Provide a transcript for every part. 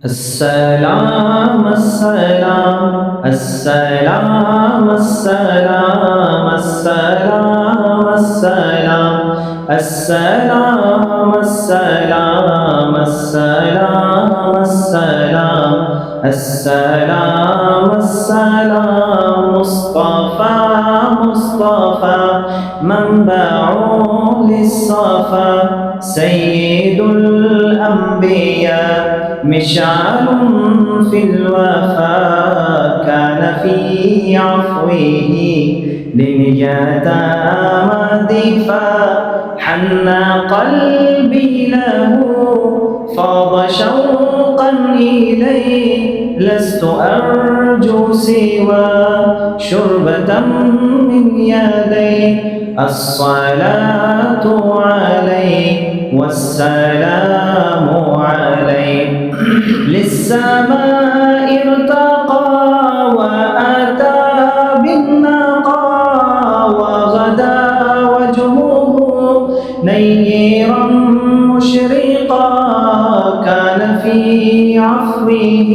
السلام السلام السلام السلام السلام السلام السلام السلام السلام السلام السلام السلام مصطفى مصطفى منبع للصفا سيد الأنبياء مشعل في الوفا كان في عفوه لليتامى دفاع حن قلبي له فاض شوقا إليه لست أرجو سوى شربة من يديه الصلاة عليه والسلام عليه للسماء ارتقى وأتى بالنقى وغدا وجهه نيرا مشرقا كان في عفوه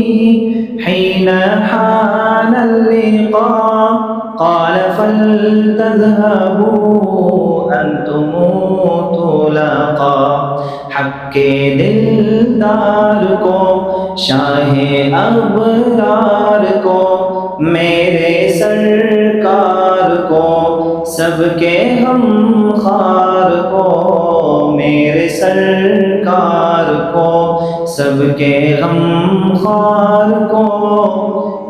حين حان اللقاء قال فلتذهبوا أنتم طلقا حق دلدار کو شاہ ابرار کو میرے سرکار کو سب کے غم خار کو میرے سرکار کو سب کے غم خار کو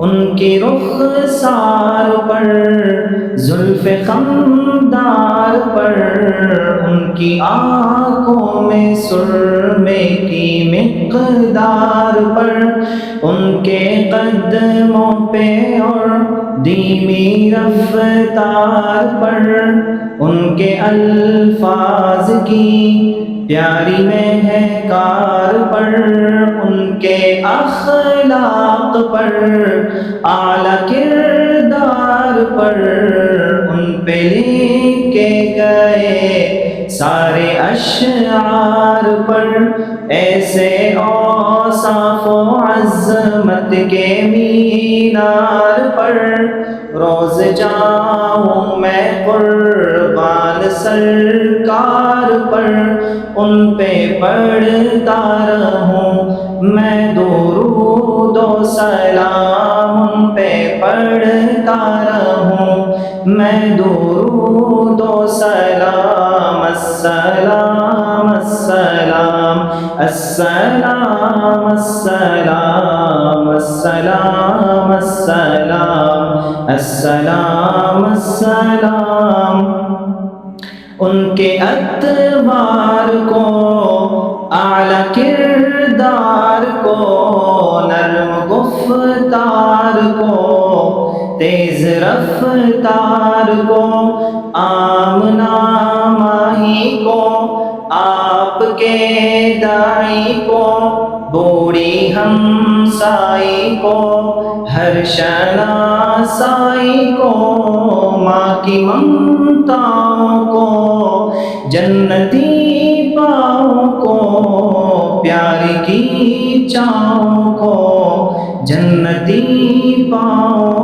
ان کی رخسار پر زلف خمدار پر ان کی آنکھوں میں سرمے کی مقدار پر ان کے قدموں پہ اور دھیمی رفتار پر ان کے الفاظ کی پیاری مہکار پر ان کے اخلاق پر اعلیٰ کردار پر ان پہ لکھے گئے سارے اشعار پر ایسے اوصاف و عظمت کے مینار پر روز جاؤں میں قربان سرکار پر ان پہ پڑھتا رہوں میں درود و سلام ان پہ پڑھتا رہوں میں درود و سلام السلام السلام السلام السلام السلام السلام السلام السلام ان کے اتبار کو اعلیٰ کردار کو نرم گفتار کو تیز رفتار کو آمنا ماہی کو آپ کے دائی کو بوڑھی ہمسائی کو ہر شناسائی کو ماں کی ممتاؤں کو جنتی پاؤں کو پیار کی چاؤں کو جنتی پاؤں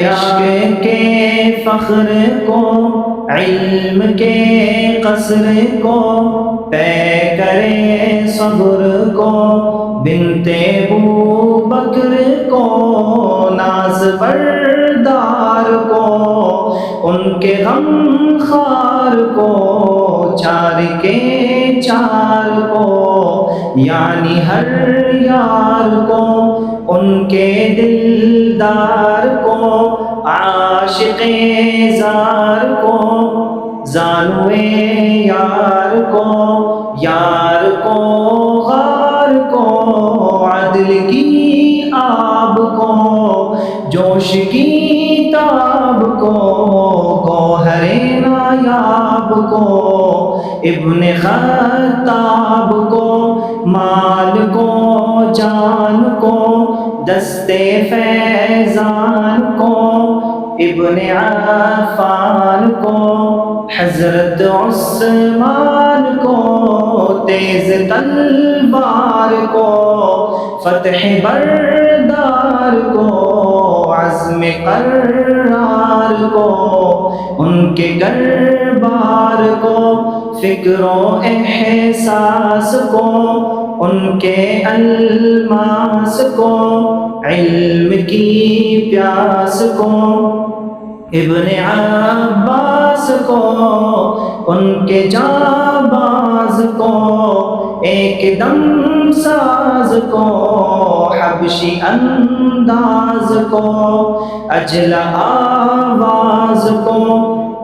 عشق کے فخر کو علم کے قصر کو طے کرے صبر کو بنت ابو بکر کو ناز بردار کو ان کے غم خار کو چار کے چار کو یعنی ہر یار کو ان کے دلدار کو عاشق زار کو زانوے یار کو غار کو عدل کی آب کو جوش کی تاب کو گوہر نایاب کو ابن خطاب کو مال کو جان کو دستے فیضان کو ابن عفان کو حضرت عثمان کو تیز تلوار کو، فتح بردار کو، عزم قرار کو، ان کے گربار کو، فکر و احساس کو، ان کے الماس کو، علم کی پیاس کو، ابن عباس کو، ان کے جانباز کو، ایک دم ساز کو، حبشی انداز کو، اجلا آواز کو،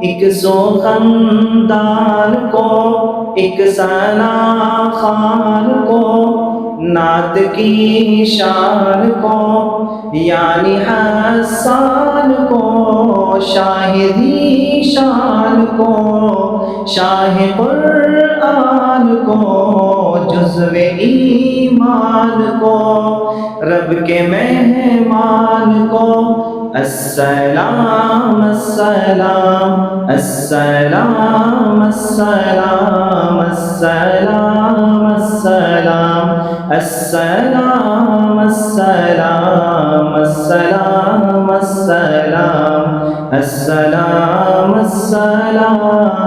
ایک سو خاندان کو، ایک ثنا خان کو، نعت کی شان کو، یعنی حسان کو، شاہدی شان کو، شاہ قرآن کو، جزو ایمان کو، رب کے مہمان کو، السلام السلام السلام السلام السلام السلام السلام السلام السلام السلام السلام السلام